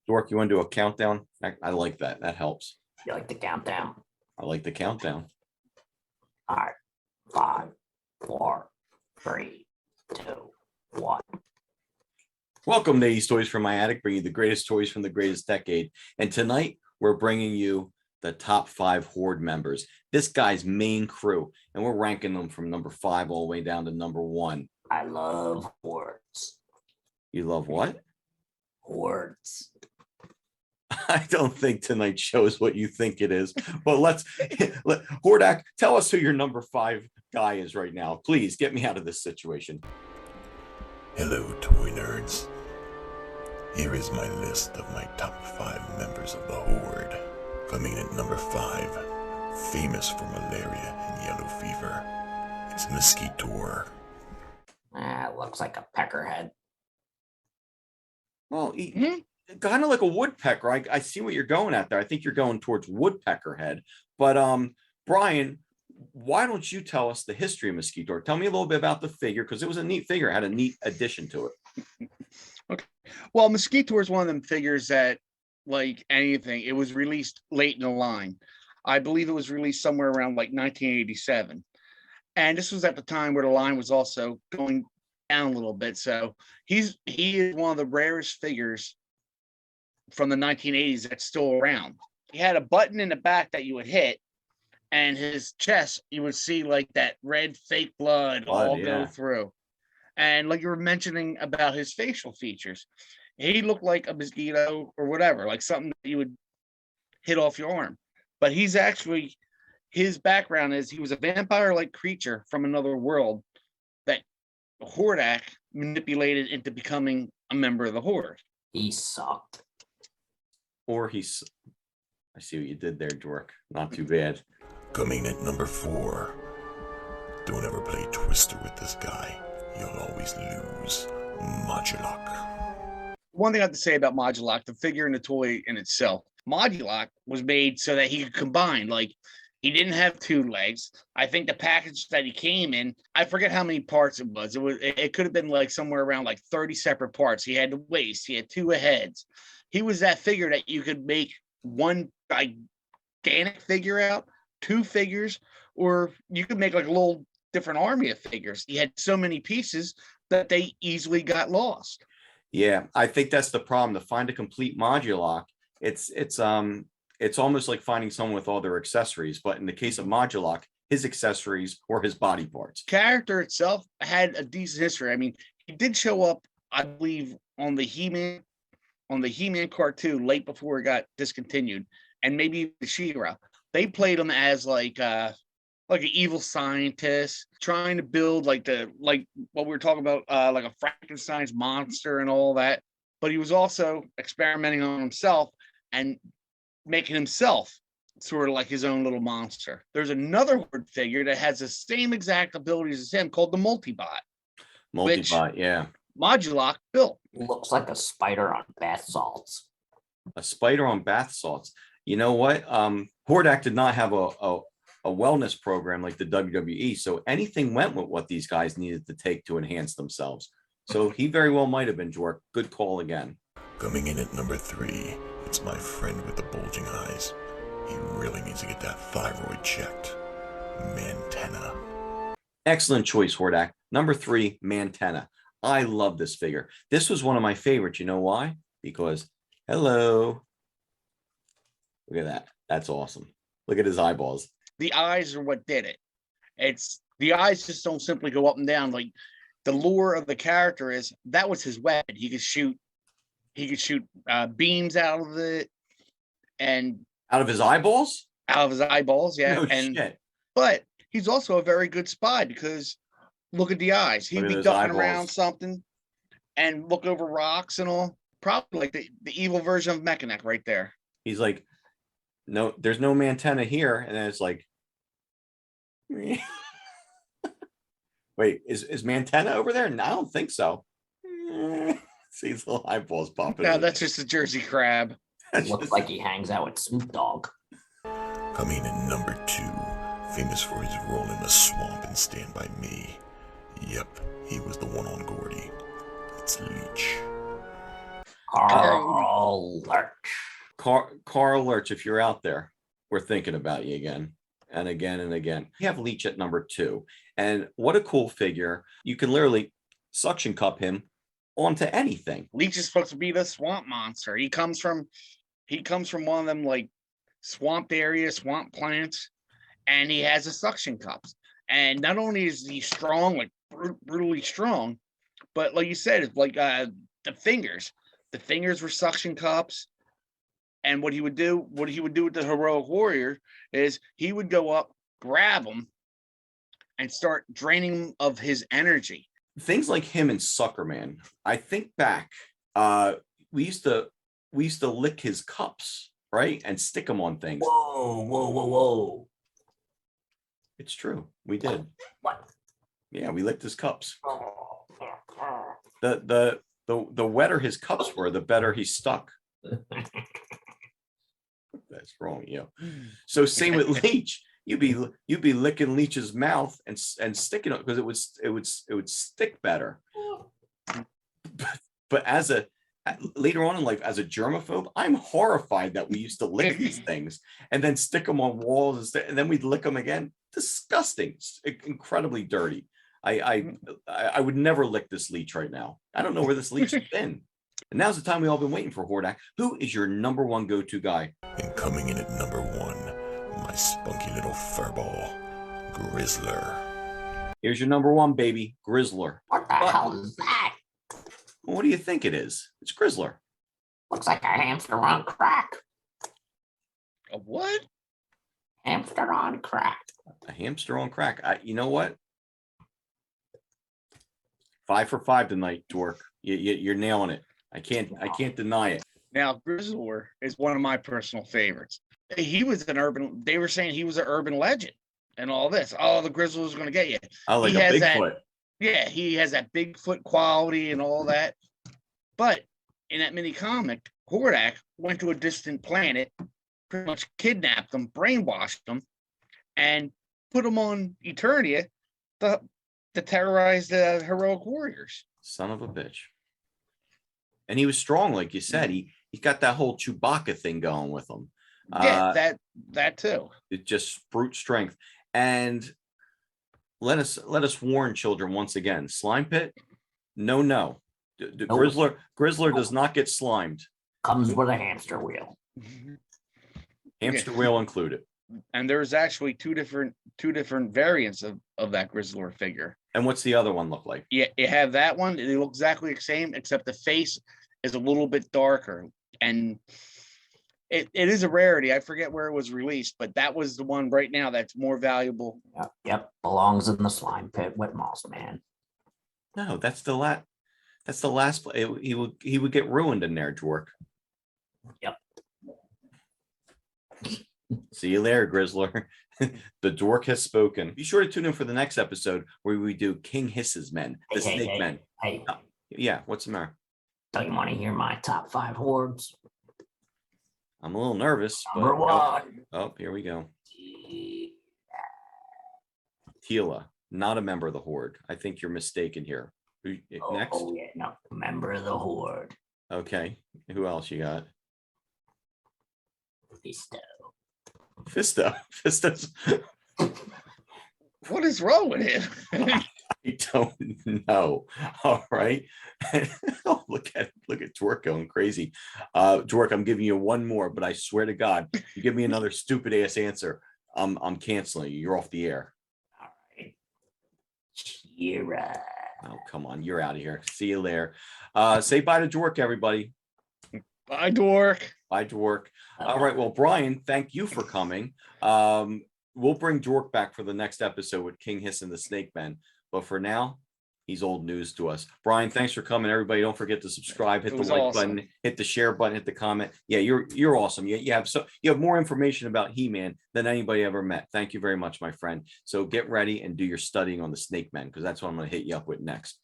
Dwork, you want to do a countdown? I like that. That helps. You like the countdown? I like the countdown. All right. 5, 4, 3, 2, 1. Welcome to These Toys from My Attic, bringing you the greatest toys from the greatest decade. And tonight, we're bringing you the top 5 Horde members. This guy's main crew, and we're ranking them from number 5 all the way down to number 1. I love Hordes. You love what? Hordes. I don't think tonight shows what you think it is, but let Hordak, tell us who your number 5 guy is right now. Please get me out of this situation. Hello, toy nerds. Here is my list of my top 5 members of the Horde. Coming in at number 5, famous for malaria and yellow fever, it's Mosquitor. Looks like a peckerhead. Well, kind of like a woodpecker. I see what you're going at there. I think you're going towards woodpecker head. But Brian, why don't you tell us the history of Mosquitor? Tell me a little bit about the figure, because it was a neat figure. It had a neat addition to it. Okay. Well, Mosquitor is one of them figures that, like anything, it was released late in the line. I believe it was released somewhere around like 1987. And this was at the time where the line was also going down a little bit. So he is one of the rarest figures from the 1980s that's still around. He had a button in the back that you would hit, and his chest, you would see like that red fake blood all go through. And like you were mentioning about his facial features, he looked like a mosquito or whatever, like something that you would hit off your arm. But he's actually, his background is he was a vampire-like creature from another world that Hordak manipulated into becoming a member of the Horde. He sucked. Or he's, I see what you did there, Dwork. Not too bad. Coming at number 4, don't ever play Twister with this guy. You'll always lose. Modulok. One thing I have to say about Modulok, the figure and the toy in itself, Modulok was made so that he could combine. Like, he didn't have 2 legs. I think the package that he came in, I forget how many parts it was. It could have been like somewhere around like 30 separate parts. He had the waist, he had 2 heads. He was that figure that you could make one gigantic figure out, 2 figures, or you could make like a little different army of figures. He had so many pieces that they easily got lost. Yeah, I think that's the problem. To find a complete Modulok, it's almost like finding someone with all their accessories. But in the case of Modulok, his accessories or his body parts. Character itself had a decent history. I mean, he did show up, I believe, on the Heman cartoon late before it got discontinued, and maybe the She-Ra. They played him as like an evil scientist trying to build like what we were talking about, like a Frankenstein's monster and all that. But he was also experimenting on himself and making himself sort of like his own little monster. There's another Horde figure that has the same exact abilities as him called the Multibot. Multibot, yeah. Modulok built. Looks like a spider on bath salts. A spider on bath salts. You know what? Hordak did not have a wellness program like the WWE, so anything went with what these guys needed to take to enhance themselves. So he very well might have been Dwork. Good call again. Coming in at number 3, it's my friend with the bulging eyes. He really needs to get that thyroid checked. Mantenna. Excellent choice, Hordak. Number 3, Mantenna. I love this figure. This was one of my favorites. You know why? Because, hello. Look at that. That's awesome. Look at his eyeballs. The eyes are what did it. It's the eyes just don't simply go up and down. Like, the lore of the character is that was his weapon. He could shoot beams out of it, and out of his eyeballs. Out of his eyeballs, yeah. No shit. But he's also a very good spy, because look at the eyes. He'd be ducking around something and look over rocks and all. Probably like the evil version of Mechanic right there. He's like, no, there's no Mantenna here, and then it's like, wait, is Mantenna over there? No, I don't think so. See his little eyeballs popping. No, that's just a Jersey crab. Looks like he hangs out with Snoop Dogg. Coming in number 2, famous for his role in the swamp in Stand By Me. Yep, he was the one on Gordy. It's Leech. Carl Lurch. Carl Lurch, if you're out there, we're thinking about you again and again and again. You have Leech at number 2. And what a cool figure. You can literally suction cup him onto anything. Leech is supposed to be the swamp monster. He comes from one of them like swamped areas, swamp plants, and he has a suction cups. And not only is he strong, like brutally strong, but like you said, it's like the fingers were suction cups. And what he would do with the heroic warrior is he would go up, grab him, and start draining him of his energy. Things like him and Suckerman. I think back, we used to lick his cups, right, and stick them on things. Whoa. It's true, we did. What? Yeah, we licked his cups. The wetter his cups were, the better he stuck. That's wrong, yeah. So same with Leech. You'd be licking Leech's mouth and sticking it because it would stick better. But later on in life, as a germaphobe, I'm horrified that we used to lick these things and then stick them on walls and then we'd lick them again. Disgusting, incredibly dirty. I would never lick this Leech right now. I don't know where this Leech has been. And now's the time we all been waiting for, Hordak. Who is your number 1 go-to guy? And coming in at number 1, my spunky little furball, Grizzlor. Here's your number 1, baby, Grizzlor. What the hell is that? Well, what do you think it is? It's Grizzlor. Looks like a hamster on crack. A what? Hamster on crack. A hamster on crack. You know what? 5 for 5 tonight, Dwork. You're nailing it. I can't deny it. Now, Grizzlor is one of my personal favorites. They were saying he was an urban legend and all this. Oh, the Grizzlor is going to get you. I like He a has Bigfoot. He has that Bigfoot quality and all that. But in that mini comic, Hordak went to a distant planet, pretty much kidnapped them, brainwashed them, and put them on Eternia to terrorize the heroic warriors. Son of a bitch. And he was strong, like you said. He got that whole Chewbacca thing going with him. Yeah, that too. It just brute strength. And let us warn children once again. Slime Pit, no. The Nope. Grizzlor does not get slimed. Comes with a hamster wheel. Hamster wheel included. And there's actually two different variants of that Grizzlor figure. And what's the other one look like? Yeah, you have that one. They look exactly the same, except the face is a little bit darker. And it is a rarity. I forget where it was released, but that was the one right now that's more valuable. Yep. Belongs in the slime pit with Moss Man. No, that's the last. That's the last. He would get ruined in there, Dwork. Yep. See you later, Grizzlor. The Dwork has spoken. Be sure to tune in for the next episode where we do King Hiss's Men, the Snake Men. Hey, Yeah, what's the matter? don't you want to hear my top 5 hordes? I'm a little nervous. But, Number 1. Oh, here we go. Tila, not a member of the Horde. I think you're mistaken here. Next? Oh, yeah, no, member of the horde. Okay. Who else you got? Fisto. Fisto's. What is wrong with him? I don't know. All right. Oh, look at Dwork going crazy. Dwork, I'm giving you one more, but I swear to God, you give me another stupid ass answer, I'm canceling you. You're off the air. All right. Shira. Oh, come on. You're out of here. See you later. Say bye to Dwork, everybody. Bye, Dwork. Bye, Dwork. All right. Well, Brian, thank you for coming. We'll bring Dwork back for the next episode with King Hiss and the Snake Men. But for now, he's old news to us. Brian, thanks for coming. Everybody, don't forget to subscribe, hit the like button, hit the share button, hit the comment. Yeah, you're awesome. You have more information about He-Man than anybody ever met. Thank you very much, my friend. So get ready and do your studying on the Snake Men, because that's what I'm going to hit you up with next.